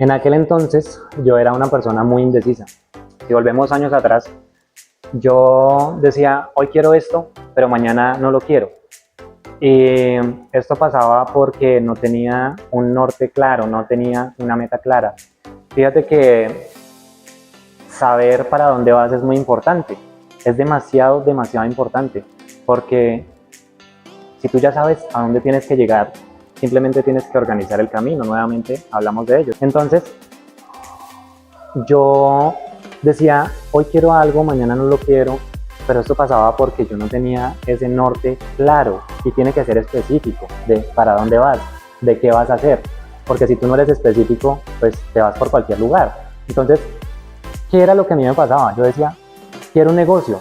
En aquel entonces yo era una persona muy indecisa. Si volvemos años atrás, yo decía, hoy quiero esto, pero mañana no lo quiero. Y esto pasaba porque no tenía un norte claro, no tenía una meta clara. Fíjate que saber para dónde vas es muy importante. Es demasiado, demasiado importante. Porque si tú ya sabes a dónde tienes que llegar, simplemente tienes que organizar el camino. Nuevamente hablamos de ello. Entonces, yo decía, hoy quiero algo, mañana no lo quiero, pero esto pasaba porque yo no tenía ese norte claro y tiene que ser específico de para dónde vas, de qué vas a hacer, porque si tú no eres específico, pues te vas por cualquier lugar. Entonces, ¿qué era lo que a mí me pasaba? Yo decía, quiero un negocio,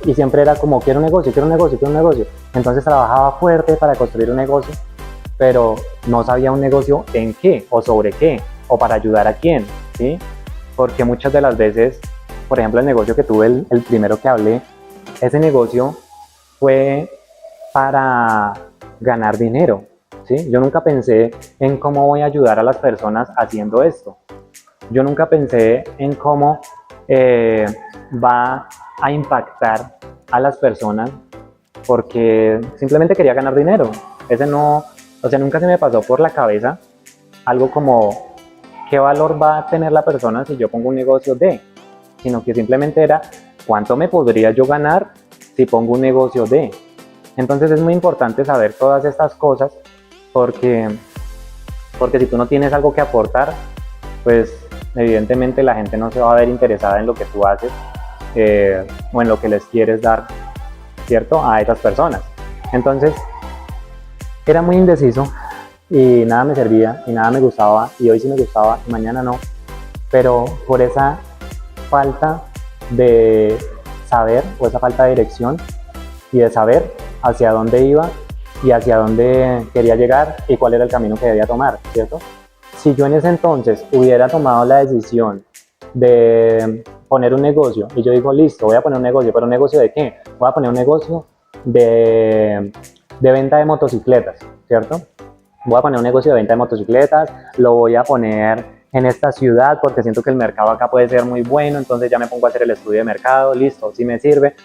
y siempre era como, quiero un negocio, quiero un negocio, quiero un negocio. Entonces trabajaba fuerte para construir un negocio, pero no sabía un negocio en qué, o sobre qué, o para ayudar a quién, ¿sí? Porque muchas de las veces, por ejemplo, el negocio que tuve, el primero que hablé, ese negocio fue para ganar dinero, ¿sí? Yo nunca pensé en cómo voy a ayudar a las personas haciendo esto. Yo nunca pensé en cómo va a impactar a las personas, porque simplemente quería ganar dinero. Ese no, o sea, nunca se me pasó por la cabeza algo como qué valor va a tener la persona si yo pongo un negocio de, sino que simplemente era cuánto me podría yo ganar si pongo un negocio de. Entonces es muy importante saber todas estas cosas porque si tú no tienes algo que aportar, pues evidentemente la gente no se va a ver interesada en lo que tú haces o en lo que les quieres dar, ¿cierto? A esas personas. Entonces era muy indeciso y nada me servía y nada me gustaba, y hoy sí me gustaba y mañana no, pero por esa falta de saber o esa falta de dirección y de saber hacia dónde iba y hacia dónde quería llegar y cuál era el camino que debía tomar, ¿cierto? Si yo en ese entonces hubiera tomado la decisión de poner un negocio y yo digo, listo, voy a poner un negocio, pero ¿un negocio de qué? Voy a poner un negocio de venta de motocicletas, ¿cierto? Voy a poner un negocio de venta de motocicletas, lo voy a poner en esta ciudad porque siento que el mercado acá puede ser muy bueno, entonces ya me pongo a hacer el estudio de mercado, listo, si me sirve.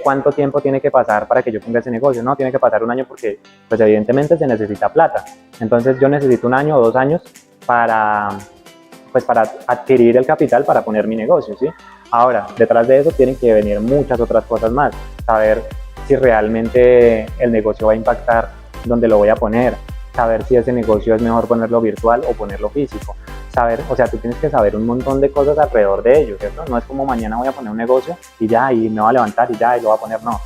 ¿Cuánto tiempo tiene que pasar para que yo ponga ese negocio? No, tiene que pasar un año porque pues evidentemente se necesita plata. Entonces yo necesito 1 año o 2 años para, pues, para adquirir el capital para poner mi negocio, ¿sí? Ahora, detrás de eso tienen que venir muchas otras cosas más. Saber si realmente el negocio va a impactar donde lo voy a poner, saber si ese negocio es mejor ponerlo virtual o ponerlo físico, saber, o sea, tú tienes que saber un montón de cosas alrededor de ello, ¿cierto? No es como mañana voy a poner un negocio y ya, y me voy a levantar y ya, y lo voy a poner, no.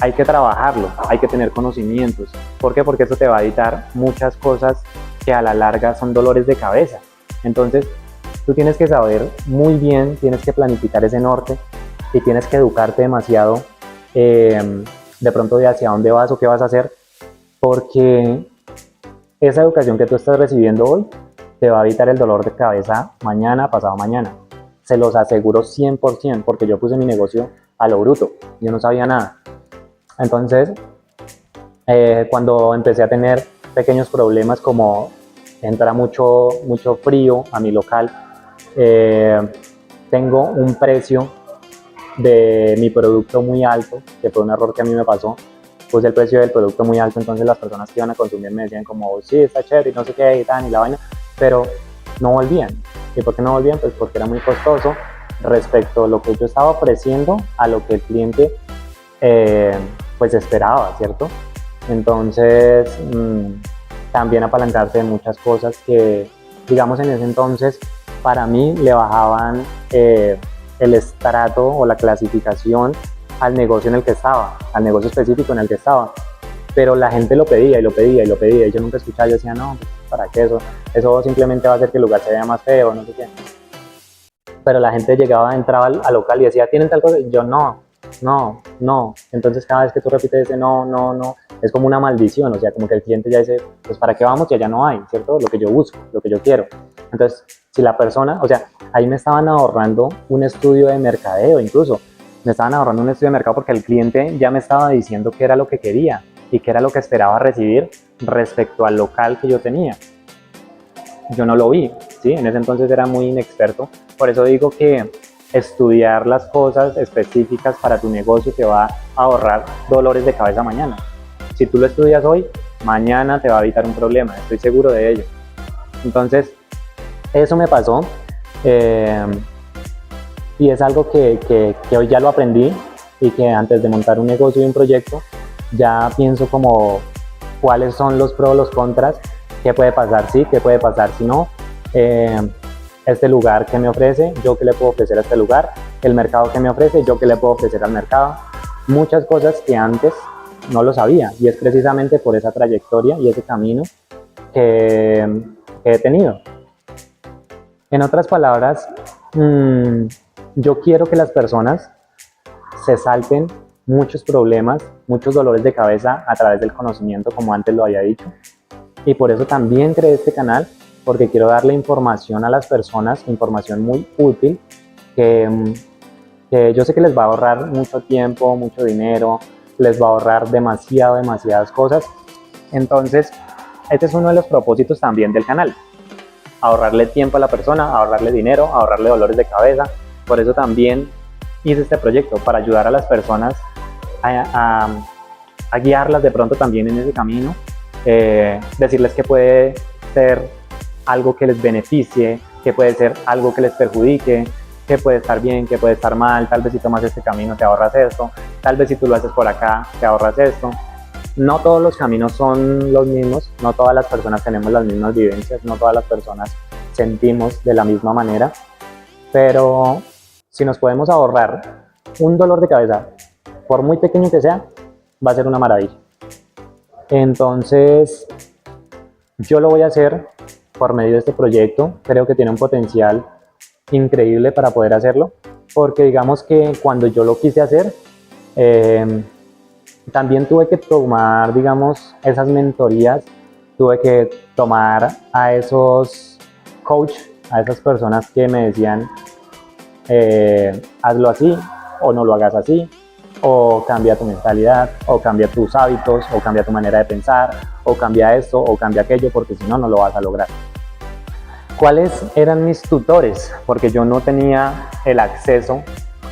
Hay que trabajarlo, hay que tener conocimientos. ¿Por qué? Porque eso te va a evitar muchas cosas que a la larga son dolores de cabeza. Entonces, tú tienes que saber muy bien, tienes que planificar ese norte y tienes que educarte demasiado de pronto de hacia dónde vas o qué vas a hacer, porque esa educación que tú estás recibiendo hoy te va a evitar el dolor de cabeza mañana, pasado mañana. Se los aseguro 100%, porque yo puse mi negocio a lo bruto, yo no sabía nada. Entonces, cuando empecé a tener pequeños problemas como entra mucho frío a mi local, tengo un precio de mi producto muy alto, que fue un error que a mí me pasó. Puse el precio del producto muy alto, entonces las personas que iban a consumir me decían como, sí, está chévere y no sé qué y tal y la vaina, pero no volvían. ¿Y por qué no volvían? Pues porque era muy costoso respecto a lo que yo estaba ofreciendo a lo que el cliente pues esperaba, ¿cierto? Entonces también apalancarse de muchas cosas que, digamos, en ese entonces para mí le bajaban el estrato o la clasificación al negocio en el que estaba, al negocio específico en el que estaba, pero la gente lo pedía y lo pedía y lo pedía y yo nunca escuchaba, yo decía, no, ¿para qué eso simplemente va a hacer que el lugar se vea más feo, no sé qué. Pero la gente llegaba, entraba al local y decía, ¿tienen tal cosa? Y yo, no, no, no. Entonces cada vez que tú repites ese no, no, no, es como una maldición, o sea, como que el cliente ya dice, pues ¿para qué vamos? Y allá no hay, ¿cierto? Lo que yo busco, lo que yo quiero. Entonces, si la persona, o sea, ahí me estaban ahorrando un estudio de mercadeo incluso, me estaban ahorrando un estudio de mercado porque el cliente ya me estaba diciendo qué era lo que quería y qué era lo que esperaba recibir respecto al local que yo tenía. yo no lo vi, ¿sí? En ese entonces era muy inexperto. Por eso digo que estudiar las cosas específicas para tu negocio te va a ahorrar dolores de cabeza mañana. Si tú lo estudias hoy, mañana te va a evitar un problema, estoy seguro de ello. Entonces, eso me pasó y es algo que hoy ya lo aprendí y que antes de montar un negocio y un proyecto, ya pienso como cuáles son los pros, los contras, qué puede pasar sí, qué puede pasar si no, este lugar que me ofrece, yo qué le puedo ofrecer a este lugar, el mercado que me ofrece, yo qué le puedo ofrecer al mercado, muchas cosas que antes no lo sabía y es precisamente por esa trayectoria y ese camino que he tenido. En otras palabras, yo quiero que las personas se salten muchos problemas, muchos dolores de cabeza a través del conocimiento, como antes lo había dicho. Y por eso también creé este canal, porque quiero darle información a las personas, información muy útil, que yo sé que les va a ahorrar mucho tiempo, mucho dinero, les va a ahorrar demasiadas cosas. Entonces, este es uno de los propósitos también del canal. Ahorrarle tiempo a la persona, ahorrarle dinero, ahorrarle dolores de cabeza. Por eso también hice este proyecto, para ayudar a las personas a guiarlas de pronto también en ese camino, decirles que puede ser algo que les beneficie, que puede ser algo que les perjudique, que puede estar bien, que puede estar mal, tal vez si tomas este camino te ahorras esto, tal vez si tú lo haces por acá te ahorras esto. No todos los caminos son los mismos, no todas las personas tenemos las mismas vivencias, no todas las personas sentimos de la misma manera, pero si nos podemos ahorrar un dolor de cabeza, por muy pequeño que sea, va a ser una maravilla. Entonces, yo lo voy a hacer por medio de este proyecto. Creo que tiene un potencial increíble para poder hacerlo, porque digamos que cuando yo lo quise hacer, también tuve que tomar, digamos, esas mentorías, tuve que tomar a esos coach, a esas personas que me decían, hazlo así o no lo hagas así, o cambia tu mentalidad, o cambia tus hábitos, o cambia tu manera de pensar, o cambia esto, o cambia aquello, porque si no, no lo vas a lograr. ¿Cuáles eran mis tutores? Porque yo no tenía el acceso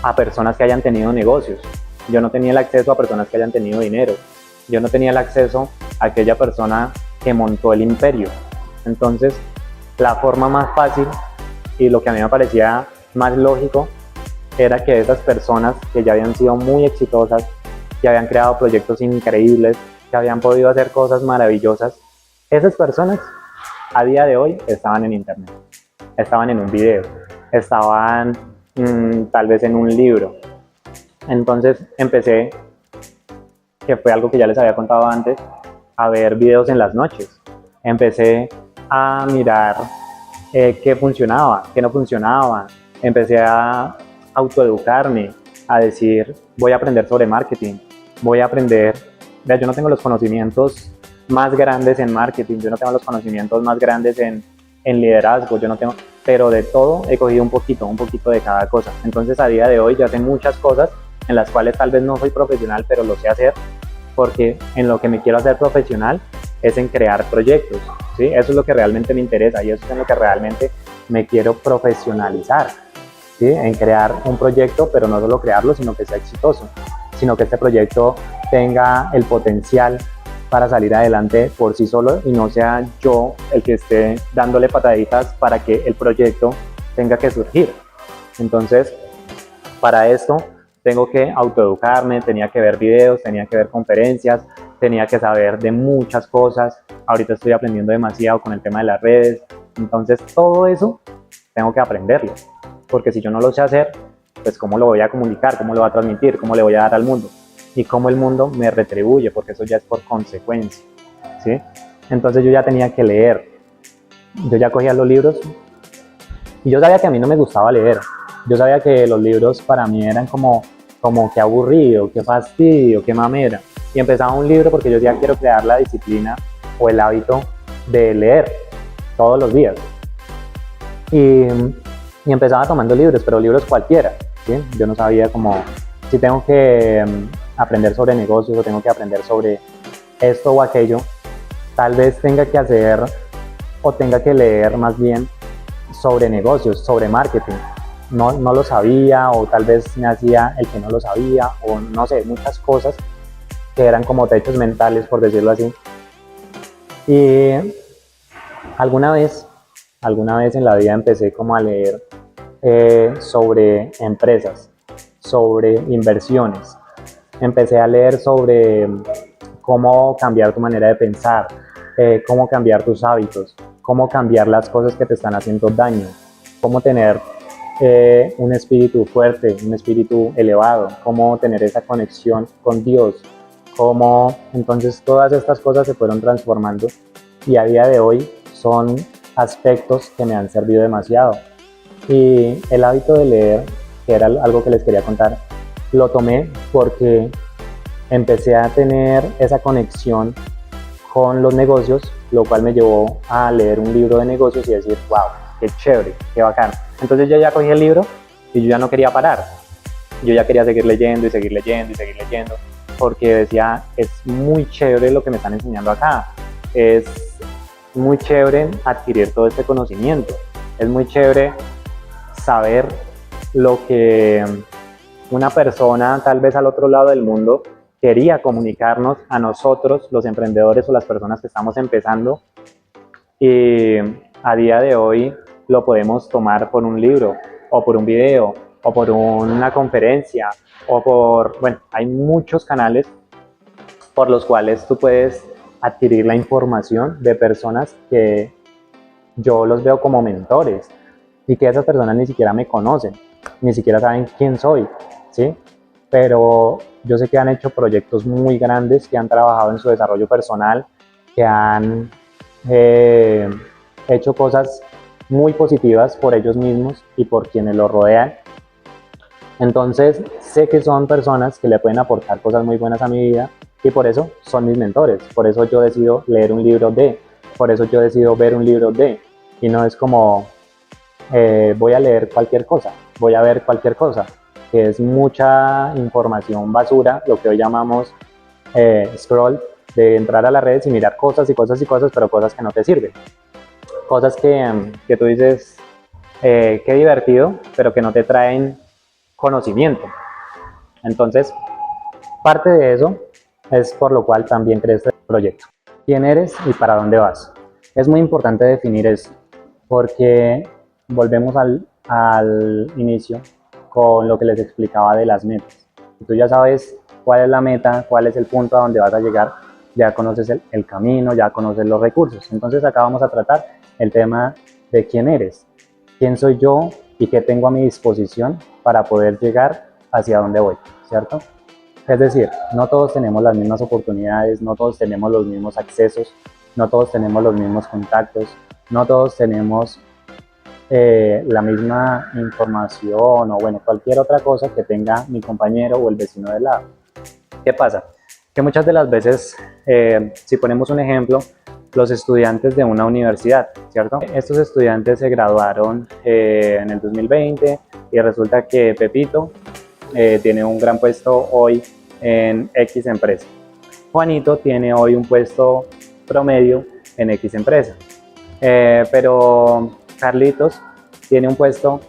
a personas que hayan tenido negocios, yo no tenía el acceso a personas que hayan tenido dinero, yo no tenía el acceso a aquella persona que montó el imperio. Entonces, la forma más fácil y lo que a mí me parecía más lógico era que esas personas que ya habían sido muy exitosas, que habían creado proyectos increíbles, que habían podido hacer cosas maravillosas, esas personas a día de hoy estaban en internet, estaban en un video, estaban tal vez en un libro. Entonces empecé, que fue algo que ya les había contado antes, a ver videos en las noches. Empecé a mirar qué funcionaba, qué no funcionaba. Empecé a autoeducarme, a decir, voy a aprender sobre marketing, voy a aprender, vea, yo no tengo los conocimientos más grandes en marketing, yo no tengo los conocimientos más grandes en liderazgo, yo no tengo, pero de todo he cogido un poquito de cada cosa. Entonces a día de hoy ya sé muchas cosas en las cuales tal vez no soy profesional, pero lo sé hacer, porque en lo que me quiero hacer profesional es en crear proyectos, ¿sí? Eso es lo que realmente me interesa y eso es en lo que realmente me quiero profesionalizar, ¿sí? En crear un proyecto, pero no solo crearlo, sino que sea exitoso, sino que este proyecto tenga el potencial para salir adelante por sí solo y no sea yo el que esté dándole pataditas para que el proyecto tenga que surgir. Entonces, para esto tengo que autoeducarme, tenía que ver videos, tenía que ver conferencias, tenía que saber de muchas cosas. Ahorita estoy aprendiendo demasiado con el tema de las redes. Entonces, todo eso tengo que aprenderlo, porque si yo no lo sé hacer, pues cómo lo voy a comunicar, cómo lo voy a transmitir, cómo le voy a dar al mundo y cómo el mundo me retribuye, porque eso ya es por consecuencia, ¿sí? Entonces yo ya tenía que leer, yo ya cogía los libros y yo sabía que a mí no me gustaba leer, yo sabía que los libros para mí eran como qué aburrido, qué fastidio, qué mamera, y empezaba un libro porque yo ya quiero crear la disciplina o el hábito de leer todos los días y empezaba tomando libros, pero libros cualquiera, ¿sí? Yo no sabía cómo, si tengo que aprender sobre negocios o tengo que aprender sobre esto o aquello, tal vez tenga que hacer o tenga que leer más bien sobre negocios, sobre marketing. No lo sabía, o tal vez me hacía el que no lo sabía, o no sé, muchas cosas que eran como techos mentales, por decirlo así. Y alguna vez en la vida empecé como a leer sobre empresas, sobre inversiones. Empecé a leer sobre cómo cambiar tu manera de pensar, cómo cambiar tus hábitos, cómo cambiar las cosas que te están haciendo daño, cómo tener un espíritu fuerte, un espíritu elevado, cómo tener esa conexión con Dios, cómo entonces todas estas cosas se fueron transformando y a día de hoy son aspectos que me han servido demasiado. Y el hábito de leer, que era algo que les quería contar, lo tomé porque empecé a tener esa conexión con los negocios, lo cual me llevó a leer un libro de negocios y decir, wow, qué chévere, qué bacán. Entonces yo ya cogí el libro y yo ya no quería parar. Yo ya quería seguir leyendo y seguir leyendo y seguir leyendo, porque decía, es muy chévere lo que me están enseñando acá. Es muy chévere adquirir todo este conocimiento. Es muy chévere saber lo que una persona tal vez al otro lado del mundo quería comunicarnos a nosotros, los emprendedores o las personas que estamos empezando, y a día de hoy lo podemos tomar por un libro o por un video o por una conferencia o por, bueno, hay muchos canales por los cuales tú puedes adquirir la información de personas que yo los veo como mentores y que esas personas ni siquiera me conocen, ni siquiera saben quién soy, ¿sí? Pero yo sé que han hecho proyectos muy grandes, que han trabajado en su desarrollo personal, que han hecho cosas muy positivas por ellos mismos y por quienes los rodean. Entonces sé que son personas que le pueden aportar cosas muy buenas a mi vida y por eso son mis mentores. Por eso yo decido leer un libro por eso yo decido ver un libro y no es como voy a leer cualquier cosa, voy a ver cualquier cosa, que es mucha información basura, lo que hoy llamamos scroll, de entrar a las redes y mirar cosas y cosas y cosas, pero cosas que no te sirven. Cosas que tú dices, qué divertido, pero que no te traen conocimiento. Entonces, parte de eso es por lo cual también creé este proyecto. ¿Quién eres y para dónde vas? Es muy importante definir eso, porque volvemos al inicio con lo que les explicaba de las metas. Si tú ya sabes cuál es la meta, cuál es el punto a donde vas a llegar, ya conoces el camino, ya conoces los recursos. Entonces acá vamos a tratar el tema de quién eres, quién soy yo y qué tengo a mi disposición para poder llegar hacia donde voy, ¿cierto? Es decir, no todos tenemos las mismas oportunidades, no todos tenemos los mismos accesos, no todos tenemos los mismos contactos, no todos tenemos la misma información o bueno, cualquier otra cosa que tenga mi compañero o el vecino de lado. ¿Qué pasa? Que muchas de las veces, si ponemos un ejemplo, los estudiantes de una universidad, ¿cierto? Estos estudiantes se graduaron en el 2020 y resulta que Pepito tiene un gran puesto hoy en X empresa. Juanito tiene hoy un puesto promedio en X empresa. Pero Carlitos tiene un puesto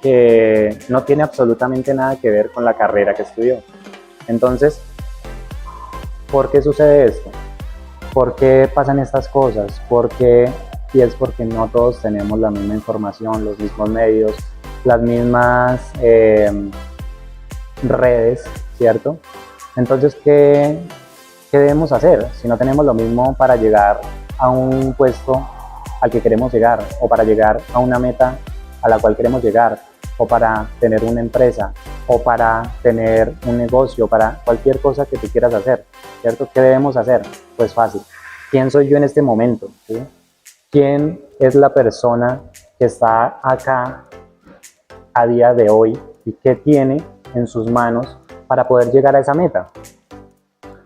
que no tiene absolutamente nada que ver con la carrera que estudió. Entonces, ¿por qué sucede esto? ¿Por qué pasan estas cosas? Y es porque no todos tenemos la misma información, los mismos medios, las mismas redes, ¿cierto? Entonces, ¿qué debemos hacer si no tenemos lo mismo para llegar a un puesto al que queremos llegar, o para llegar a una meta a la cual queremos llegar, o para tener una empresa, o para tener un negocio, para cualquier cosa que tú quieras hacer, ¿cierto? ¿Qué debemos hacer? Pues fácil. ¿Quién soy yo en este momento? ¿Sí? ¿Quién es la persona que está acá a día de hoy y qué tiene en sus manos para poder llegar a esa meta?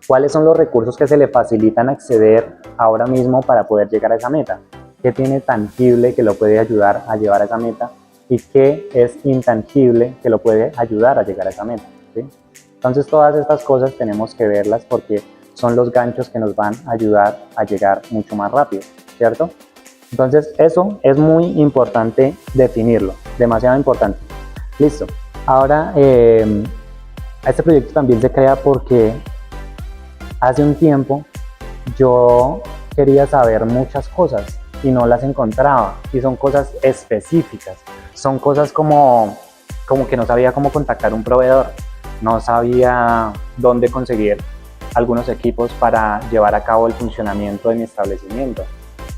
¿Cuáles son los recursos que se le facilitan acceder ahora mismo para poder llegar a esa meta? ¿Qué tiene tangible que lo puede ayudar a llevar a esa meta? ¿Y qué es intangible que lo puede ayudar a llegar a esa meta? ¿Sí? Entonces todas estas cosas tenemos que verlas porque son los ganchos que nos van a ayudar a llegar mucho más rápido, ¿cierto? Entonces eso es muy importante definirlo, demasiado importante. Listo. Ahora, este proyecto también se crea porque hace un tiempo yo quería saber muchas cosas y no las encontraba, y son cosas específicas, son cosas como que no sabía cómo contactar un proveedor, no sabía dónde conseguir algunos equipos para llevar a cabo el funcionamiento de mi establecimiento,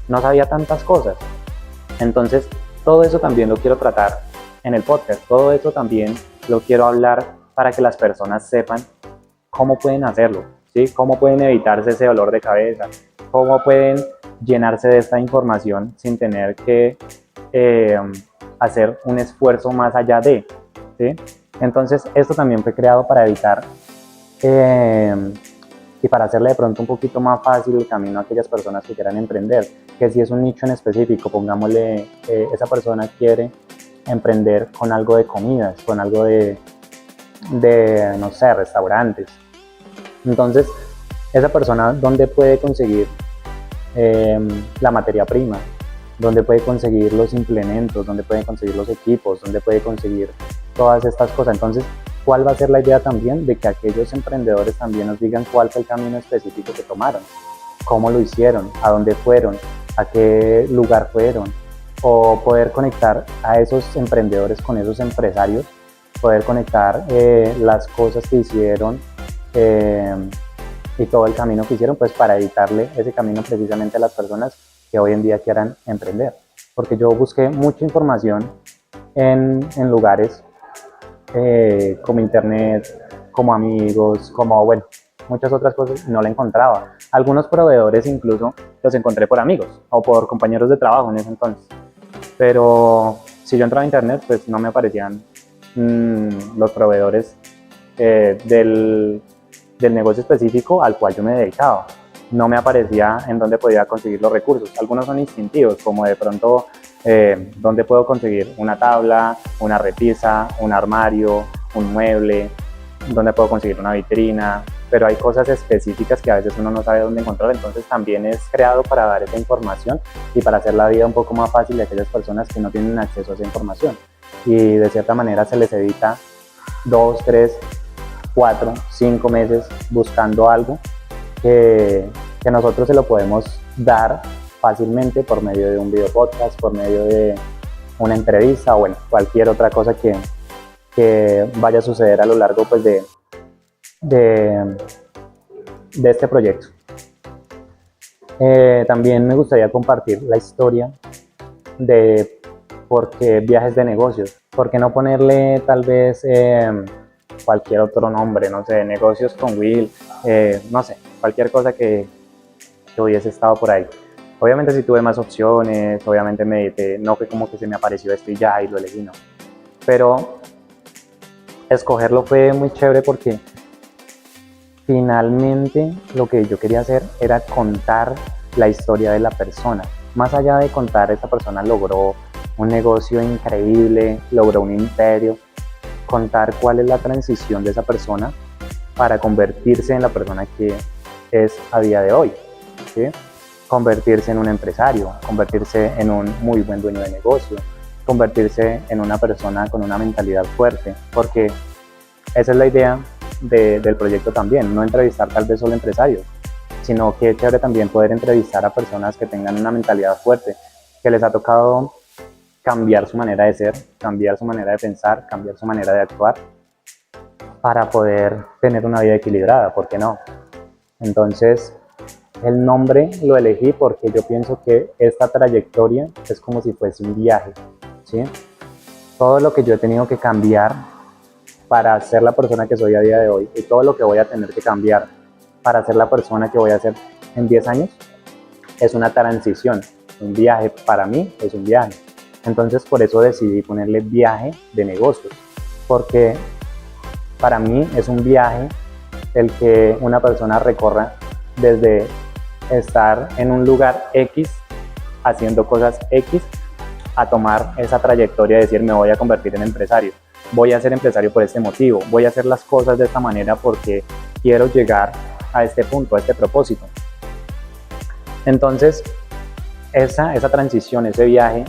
no sabía tantas cosas. Entonces todo eso también lo quiero tratar en el podcast, todo eso también lo quiero hablar para que las personas sepan cómo pueden hacerlo, ¿sí? Cómo pueden evitarse ese dolor de cabeza, cómo pueden llenarse de esta información sin tener que hacer un esfuerzo más allá de, ¿sí? Entonces esto también fue creado para evitar y para hacerle de pronto un poquito más fácil el camino a aquellas personas que quieran emprender, que si es un nicho en específico, pongámosle, esa persona quiere emprender con algo de comidas, con algo de no sé, restaurantes. Entonces, esa persona, ¿dónde puede conseguir la materia prima? ¿Dónde puede conseguir los implementos? ¿Dónde puede conseguir los equipos? ¿Dónde puede conseguir todas estas cosas? Entonces, ¿cuál va a ser la idea también de que aquellos emprendedores también nos digan cuál fue el camino específico que tomaron? ¿Cómo lo hicieron? ¿A dónde fueron? ¿A qué lugar fueron? O poder conectar a esos emprendedores con esos empresarios, poder conectar las cosas que hicieron y todo el camino que hicieron, pues para evitarle ese camino precisamente a las personas que hoy en día quieran emprender. Porque yo busqué mucha información en lugares como internet, como amigos, como bueno, muchas otras cosas, y no la encontraba. Algunos proveedores incluso los encontré por amigos o por compañeros de trabajo en ese entonces. Pero si yo entraba a internet, pues no me aparecían los proveedores del negocio específico al cual yo me dedicaba. No me aparecía en dónde podía conseguir los recursos. Algunos son instintivos, como de pronto dónde puedo conseguir una tabla, una repisa, un armario, un mueble, dónde puedo conseguir una vitrina, pero hay cosas específicas que a veces uno no sabe dónde encontrar. Entonces también es creado para dar esa información y para hacer la vida un poco más fácil de aquellas personas que no tienen acceso a esa información, y de cierta manera se les evita 2, 3, 4, 5 meses buscando algo que nosotros se lo podemos dar fácilmente por medio de un video podcast, por medio de una entrevista o bueno, cualquier otra cosa que vaya a suceder a lo largo pues de este proyecto. También me gustaría compartir la historia de por qué viajes de negocios. ¿Por qué no ponerle tal vez cualquier otro nombre? No sé, negocios con Will, no sé, cualquier cosa que hubiese estado por ahí. Obviamente si tuve más opciones, obviamente medité, no fue como que se me apareció esto y ya, y lo elegí, no. Pero escogerlo fue muy chévere porque finalmente lo que yo quería hacer era contar la historia de la persona. Más allá de contar, esta persona logró un negocio increíble, logró un imperio, contar cuál es la transición de esa persona para convertirse en la persona que es a día de hoy, ¿sí? Convertirse en un empresario, convertirse en un muy buen dueño de negocio, convertirse en una persona con una mentalidad fuerte, porque esa es la idea del proyecto también, no entrevistar tal vez solo empresarios, sino que es chévere también poder entrevistar a personas que tengan una mentalidad fuerte, que les ha tocado cambiar su manera de ser, cambiar su manera de pensar, cambiar su manera de actuar para poder tener una vida equilibrada, ¿por qué no? Entonces, el nombre lo elegí porque yo pienso que esta trayectoria es como si fuese un viaje, ¿sí? Todo lo que yo he tenido que cambiar para ser la persona que soy a día de hoy y todo lo que voy a tener que cambiar para ser la persona que voy a ser en 10 años es una transición, un viaje. Para mí es un viaje. Entonces por eso decidí ponerle viaje de negocios, porque para mí es un viaje el que una persona recorra desde estar en un lugar X haciendo cosas X a tomar esa trayectoria de decir me voy a convertir en empresario, voy a ser empresario por este motivo, voy a hacer las cosas de esta manera porque quiero llegar a este punto, a este propósito. Entonces esa transición, ese viaje,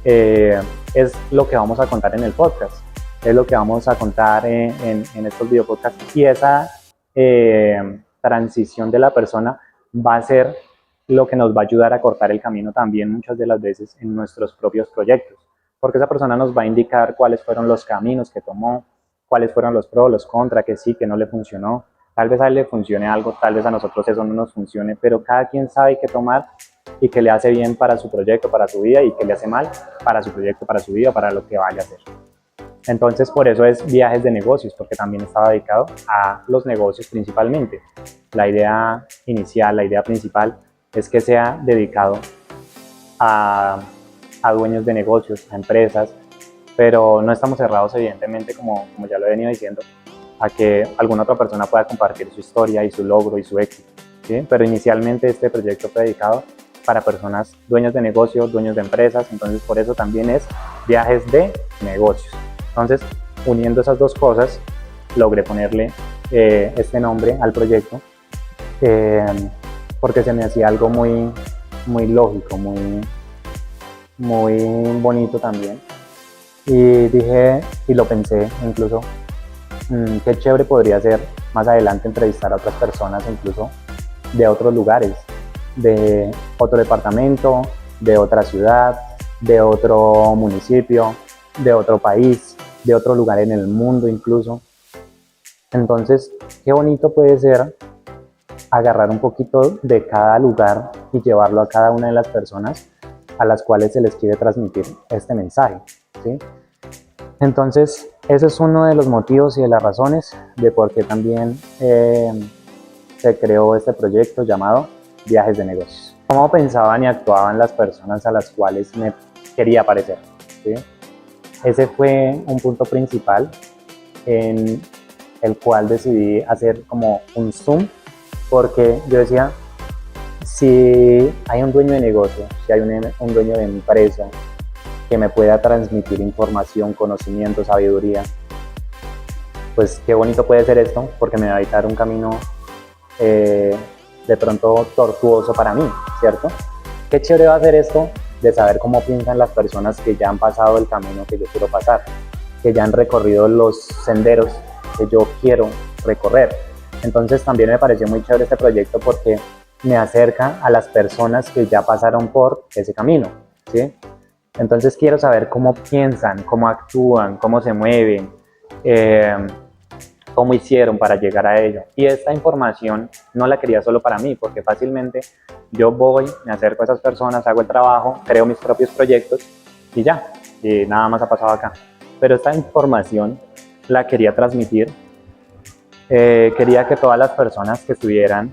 es lo que vamos a contar en el podcast, es lo que vamos a contar en estos video podcasts, y esa transición de la persona va a ser lo que nos va a ayudar a cortar el camino también muchas de las veces en nuestros propios proyectos, porque esa persona nos va a indicar cuáles fueron los caminos que tomó, cuáles fueron los pros, los contras, que sí, que no le funcionó. Tal vez a él le funcione algo, tal vez a nosotros eso no nos funcione, pero cada quien sabe qué tomar y qué le hace bien para su proyecto, para su vida, y qué le hace mal para su proyecto, para su vida, para lo que vaya a hacer. Entonces, por eso es viajes de negocios, porque también estaba dedicado a los negocios principalmente. La idea inicial, la idea principal es que sea dedicado a dueños de negocios, a empresas, pero no estamos cerrados, evidentemente, como ya lo he venido diciendo, a que alguna otra persona pueda compartir su historia y su logro y su éxito, ¿sí? Pero inicialmente este proyecto fue dedicado para personas dueños de negocios, dueños de empresas, entonces por eso también es viajes de negocios. Entonces, uniendo esas dos cosas, logré ponerle este nombre al proyecto, porque se me hacía algo muy, muy lógico, muy bonito también. Y dije, y lo pensé incluso, qué chévere podría ser más adelante entrevistar a otras personas, incluso de otros lugares, de otro departamento, de otra ciudad, de otro municipio, de otro país, de otro lugar en el mundo incluso. Entonces, qué bonito puede ser agarrar un poquito de cada lugar y llevarlo a cada una de las personas a las cuales se les quiere transmitir este mensaje, ¿sí? Entonces, ese es uno de los motivos y de las razones de por qué también se creó este proyecto llamado Viajes de Negocios. ¿Cómo pensaban y actuaban las personas a las cuales me quería parecer? ¿Sí? Ese fue un punto principal en el cual decidí hacer como un zoom, porque yo decía, si hay un dueño de negocio, si hay un dueño de empresa que me pueda transmitir información, conocimiento, sabiduría, pues qué bonito puede ser esto, porque me va a evitar un camino de pronto tortuoso para mí, ¿cierto? Qué chévere va a ser esto de saber cómo piensan las personas que ya han pasado el camino que yo quiero pasar, que ya han recorrido los senderos que yo quiero recorrer. Entonces también me pareció muy chévere este proyecto porque me acerca a las personas que ya pasaron por ese camino, ¿sí? Entonces quiero saber cómo piensan, cómo actúan, cómo se mueven, cómo hicieron para llegar a ello. Y esta información no la quería solo para mí, porque fácilmente yo voy, me acerco a esas personas, hago el trabajo, creo mis propios proyectos y ya, y nada más ha pasado acá. Pero esta información la quería transmitir, quería que todas las personas que estuvieran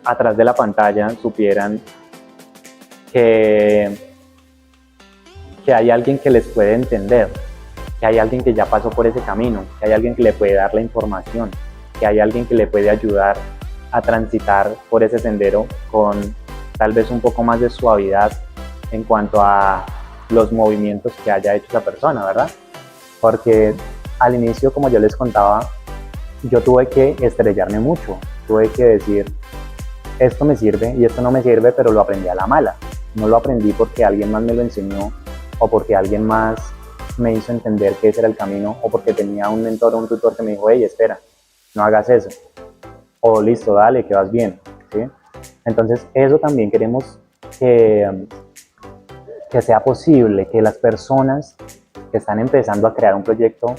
atrás de la pantalla supieran que hay alguien que les puede entender, que hay alguien que ya pasó por ese camino, que hay alguien que le puede dar la información, que hay alguien que le puede ayudar a transitar por ese sendero con tal vez un poco más de suavidad en cuanto a los movimientos que haya hecho esa persona, ¿verdad? Porque al inicio, como yo les contaba, yo tuve que estrellarme mucho, tuve que decir, esto me sirve y esto no me sirve, pero lo aprendí a la mala. No lo aprendí porque alguien más me lo enseñó o porque alguien más me hizo entender que ese era el camino, o porque tenía un mentor o un tutor que me dijo, hey, espera, no hagas eso, o listo, dale, que vas bien, ¿sí? Entonces eso también queremos que sea posible, que las personas que están empezando a crear un proyecto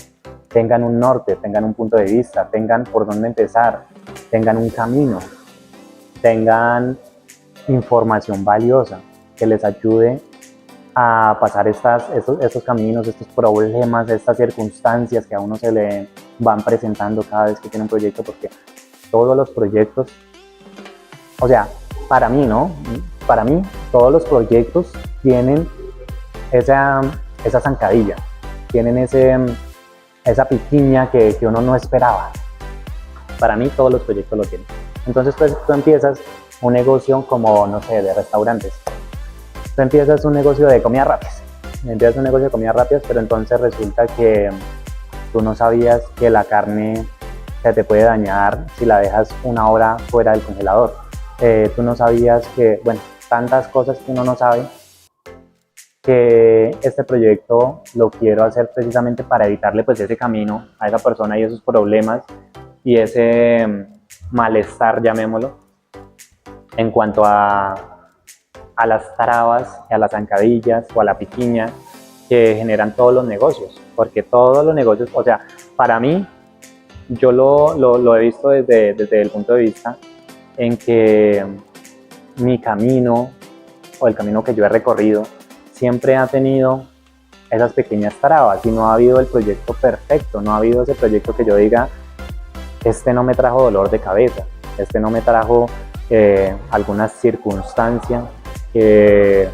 tengan un norte, tengan un punto de vista, tengan por dónde empezar, tengan un camino, tengan información valiosa que les ayude a pasar estos caminos, estos problemas, estas circunstancias que a uno se le van presentando cada vez que tiene un proyecto, porque todos los proyectos, o sea, para mí, ¿no? Para mí, todos los proyectos tienen esa zancadilla, tienen esa piquiña que uno no esperaba. Para mí, todos los proyectos lo tienen. Entonces, pues, tú empiezas un negocio como, no sé, de restaurantes. Tú empiezas un negocio de comidas rápidas, pero entonces resulta que tú no sabías que la carne se te puede dañar si la dejas una hora fuera del congelador. Tú no sabías que, bueno, tantas cosas que uno no sabe, que este proyecto lo quiero hacer precisamente para evitarle pues ese camino a esa persona y esos problemas y ese malestar, llamémoslo, en cuanto a las trabas, a las zancadillas o a la piquiña que generan todos los negocios, porque todos los negocios, o sea, para mí, yo lo he visto desde el punto de vista en que mi camino o el camino que yo he recorrido siempre ha tenido esas pequeñas trabas y no ha habido el proyecto perfecto, no ha habido ese proyecto que yo diga, este no me trajo dolor de cabeza, este no me trajo alguna circunstancia que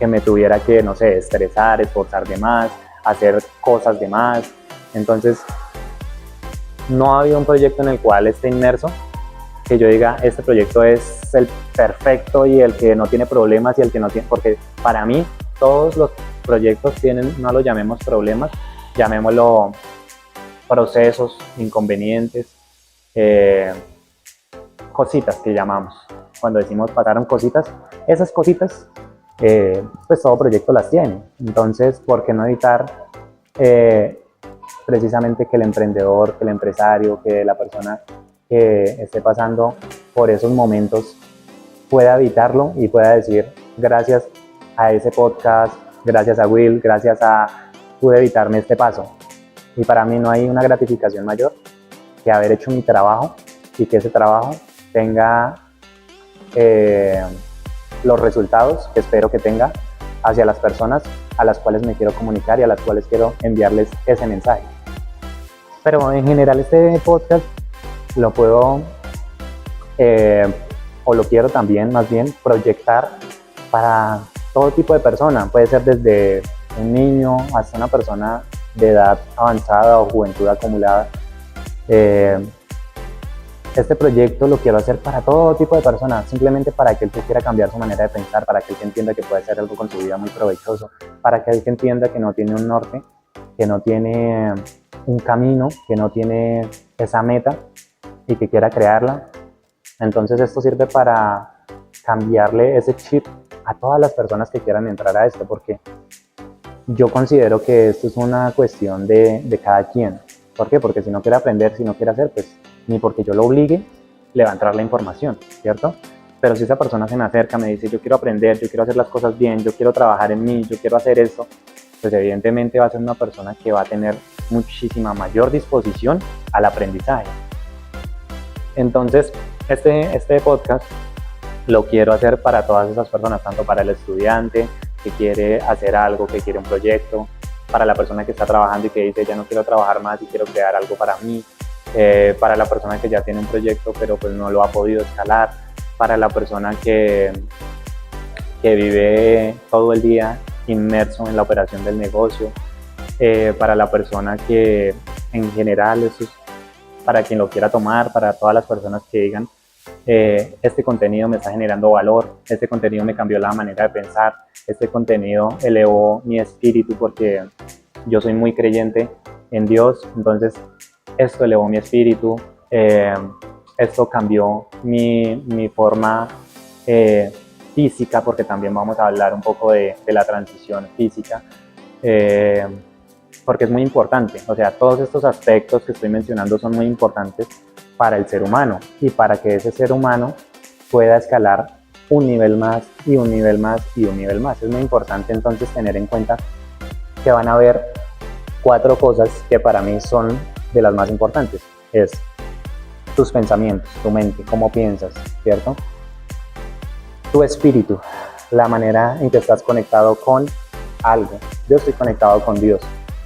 me tuviera que, no sé, estresar, esforzar de más, hacer cosas de más. Entonces, no ha habido un proyecto en el cual esté inmerso que yo diga, este proyecto es el perfecto y el que no tiene problemas y el que no tiene, porque para mí todos los proyectos tienen, no lo llamemos problemas, llamémoslo procesos, inconvenientes, cositas que llamamos. Cuando decimos pasaron cositas, esas cositas, pues todo proyecto las tiene. Entonces, ¿por qué no evitar precisamente que el emprendedor, que el empresario, que la persona que esté pasando por esos momentos pueda evitarlo y pueda decir, gracias a ese podcast, gracias a Will, gracias a pude evitarme este paso? Y para mí no hay una gratificación mayor que haber hecho mi trabajo y que ese trabajo tenga los resultados que espero que tenga hacia las personas a las cuales me quiero comunicar y a las cuales quiero enviarles ese mensaje. Pero en general este podcast lo puedo o lo quiero también más bien proyectar para todo tipo de persona. Puede ser desde un niño hasta una persona de edad avanzada o juventud acumulada. Este proyecto lo quiero hacer para todo tipo de personas, simplemente para que él quiera cambiar su manera de pensar, para que él entienda que puede hacer algo con su vida muy provechoso, para que él entienda que no tiene un norte, que no tiene un camino, que no tiene esa meta y que quiera crearla. Entonces esto sirve para cambiarle ese chip a todas las personas que quieran entrar a esto, porque yo considero que esto es una cuestión de cada quien. ¿Por qué? Porque si no quiere aprender, si no quiere hacer, pues ni porque yo lo obligue, le va a entrar la información, ¿cierto? Pero si esa persona se me acerca, me dice, yo quiero aprender, yo quiero hacer las cosas bien, yo quiero trabajar en mí, yo quiero hacer esto, pues evidentemente va a ser una persona que va a tener muchísima mayor disposición al aprendizaje. Entonces, este podcast lo quiero hacer para todas esas personas, tanto para el estudiante que quiere hacer algo, que quiere un proyecto, para la persona que está trabajando y que dice, ya no quiero trabajar más y quiero crear algo para mí, para la persona que ya tiene un proyecto pero pues no lo ha podido escalar, para la persona que vive todo el día inmerso en la operación del negocio, para la persona que en general, eso es para quien lo quiera tomar, para todas las personas que digan, este contenido me está generando valor, este contenido me cambió la manera de pensar, este contenido elevó mi espíritu porque yo soy muy creyente en Dios, entonces esto elevó mi espíritu, esto cambió mi forma física, porque también vamos a hablar un poco de la transición física, porque es muy importante. O sea, todos estos aspectos que estoy mencionando son muy importantes para el ser humano y para que ese ser humano pueda escalar un nivel más y un nivel más y un nivel más. Es muy importante entonces tener en cuenta que van a haber 4 cosas que para mí son de las más importantes. Es tus pensamientos, tu mente, cómo piensas, ¿cierto? Tu espíritu, la manera en que estás conectado con algo. Yo estoy conectado con Dios,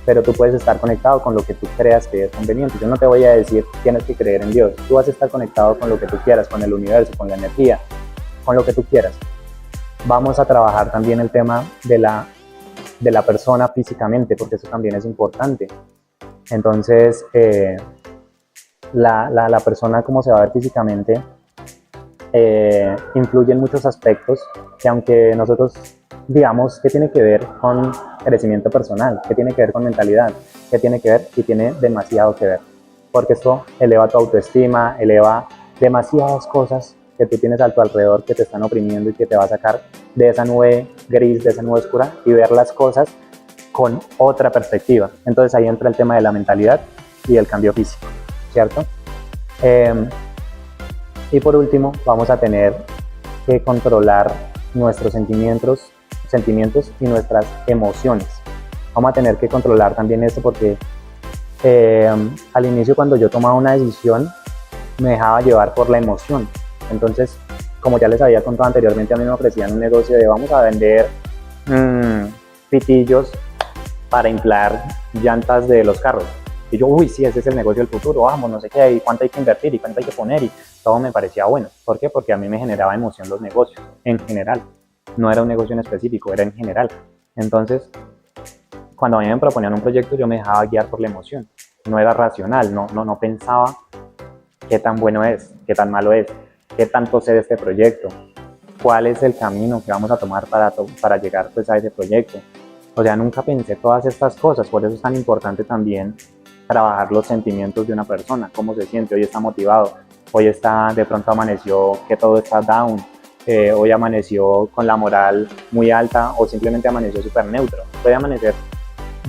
pero tú puedes estar conectado con lo que tú creas que es conveniente. Yo no te voy a decir tienes que creer en Dios. Tú vas a estar conectado con lo que tú quieras, con el universo, con la energía, con lo que tú quieras. Vamos a trabajar también el tema de la persona físicamente, porque eso también es importante. Entonces, la persona cómo se va a ver físicamente influye en muchos aspectos que, aunque nosotros digamos que tiene que ver con crecimiento personal, que tiene que ver con mentalidad, que tiene que ver y tiene demasiado que ver, porque esto eleva tu autoestima, eleva demasiadas cosas que tú tienes a tu alrededor que te están oprimiendo y que te va a sacar de esa nube gris, de esa nube oscura y ver las cosas con otra perspectiva. Entonces ahí entra el tema de la mentalidad y el cambio físico, ¿cierto? Y por último, vamos a tener que controlar nuestros sentimientos y nuestras emociones. Vamos a tener que controlar también esto porque al inicio, cuando yo tomaba una decisión, me dejaba llevar por la emoción. Entonces, como ya les había contado anteriormente, a mí me ofrecían un negocio de vamos a vender pitillos para inflar llantas de los carros. Y yo, uy, sí, ese es el negocio del futuro, vamos, no sé qué, y cuánto hay que invertir, y cuánto hay que poner, y todo me parecía bueno. ¿Por qué? Porque a mí me generaba emoción los negocios, en general. No era un negocio en específico, era en general. Entonces, cuando a mí me proponían un proyecto, yo me dejaba guiar por la emoción. No era racional, no pensaba qué tan bueno es, qué tan malo es, qué tanto sé de este proyecto, cuál es el camino que vamos a tomar para llegar pues, a ese proyecto. O sea, nunca pensé todas estas cosas, por eso es tan importante también trabajar los sentimientos de una persona, cómo se siente, hoy está motivado, hoy está, de pronto amaneció que todo está down, hoy amaneció con la moral muy alta o simplemente amaneció súper neutro. Puede amanecer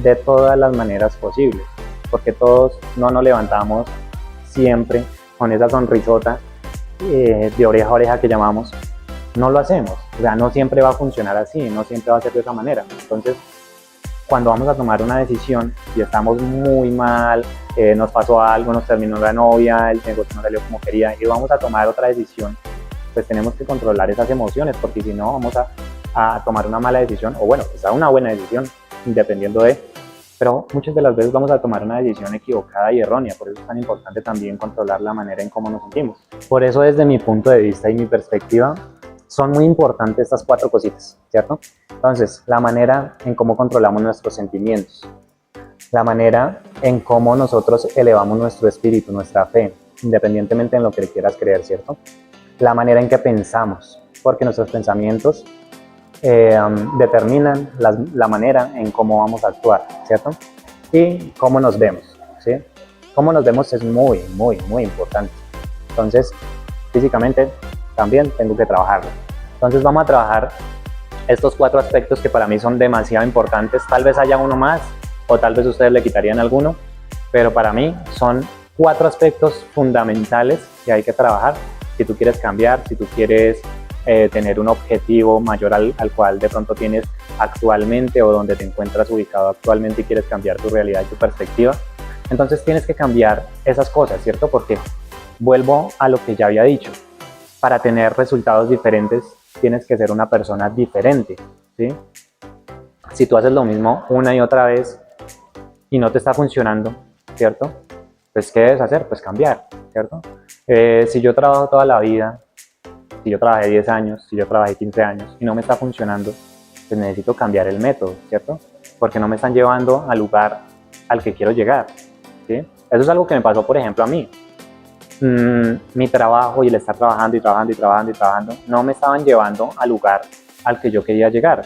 de todas las maneras posibles, porque todos no nos levantamos siempre con esa sonrisota de oreja a oreja que llamamos, no lo hacemos, o sea, no siempre va a funcionar así, no siempre va a ser de esa manera. Entonces, cuando vamos a tomar una decisión y estamos muy mal, nos pasó algo, nos terminó la novia, el negocio no salió como quería y vamos a tomar otra decisión, pues tenemos que controlar esas emociones, porque si no vamos a tomar una mala decisión, o bueno, quizá una buena decisión, dependiendo de, pero muchas de las veces vamos a tomar una decisión equivocada y errónea. Por eso es tan importante también controlar la manera en cómo nos sentimos. Por eso, desde mi punto de vista y mi perspectiva, son muy importantes estas 4 cositas, ¿cierto? Entonces, la manera en cómo controlamos nuestros sentimientos, la manera en cómo nosotros elevamos nuestro espíritu, nuestra fe, independientemente en lo que quieras creer, ¿cierto? La manera en que pensamos, porque nuestros pensamientos determinan la manera en cómo vamos a actuar, ¿cierto? Y cómo nos vemos, ¿sí? Cómo nos vemos es muy, muy, muy importante. Entonces, físicamente también tengo que trabajarlo. Entonces vamos a trabajar estos 4 aspectos que para mí son demasiado importantes. Tal vez haya uno más o tal vez ustedes le quitarían alguno, pero para mí son 4 aspectos fundamentales que hay que trabajar si tú quieres cambiar, si tú quieres tener un objetivo mayor al cual de pronto tienes actualmente o donde te encuentras ubicado actualmente y quieres cambiar tu realidad y tu perspectiva. Entonces tienes que cambiar esas cosas, ¿cierto? Porque vuelvo a lo que ya había dicho. Para tener resultados diferentes tienes que ser una persona diferente, ¿sí? Si tú haces lo mismo una y otra vez y no te está funcionando, ¿cierto? Pues ¿qué debes hacer? Pues cambiar, ¿cierto? Si yo trabajo toda la vida, si yo trabajé 10 años, si yo trabajé 15 años y no me está funcionando, pues necesito cambiar el método, ¿cierto? Porque no me están llevando al lugar al que quiero llegar, ¿sí? Eso es algo que me pasó, por ejemplo, a mí. Mi trabajo y el estar trabajando y trabajando y trabajando y trabajando no me estaban llevando al lugar al que yo quería llegar.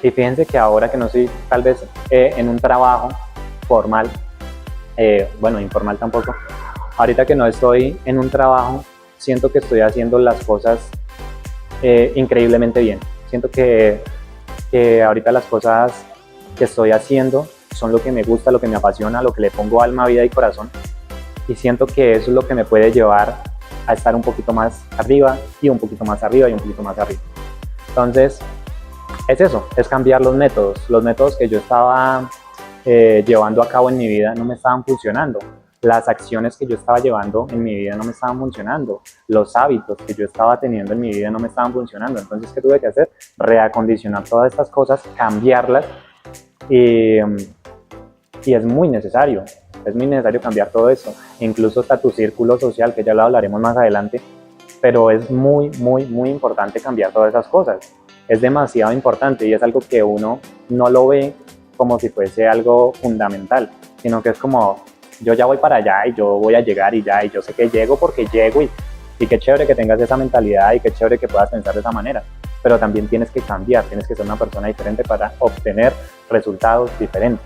Y fíjense que ahora que no estoy tal vez en un trabajo formal, bueno, informal tampoco, ahorita que no estoy en un trabajo, siento que estoy haciendo las cosas increíblemente bien. Siento que ahorita las cosas que estoy haciendo son lo que me gusta, lo que me apasiona, lo que le pongo alma, vida y corazón. Y siento que eso es lo que me puede llevar a estar un poquito más arriba y un poquito más arriba y un poquito más arriba. Entonces, es eso, es cambiar los métodos. Los métodos que yo estaba llevando a cabo en mi vida no me estaban funcionando. Las acciones que yo estaba llevando en mi vida no me estaban funcionando. Los hábitos que yo estaba teniendo en mi vida no me estaban funcionando. Entonces, ¿qué tuve que hacer? Reacondicionar todas estas cosas, cambiarlas y es muy necesario. Es muy necesario cambiar todo esto, incluso hasta tu círculo social, que ya lo hablaremos más adelante, pero es muy, muy, muy importante cambiar todas esas cosas. Es demasiado importante y es algo que uno no lo ve como si fuese algo fundamental, sino que es como, yo ya voy para allá y yo voy a llegar y ya, y yo sé que llego porque llego y qué chévere que tengas esa mentalidad y qué chévere que puedas pensar de esa manera, pero también tienes que cambiar, tienes que ser una persona diferente para obtener resultados diferentes.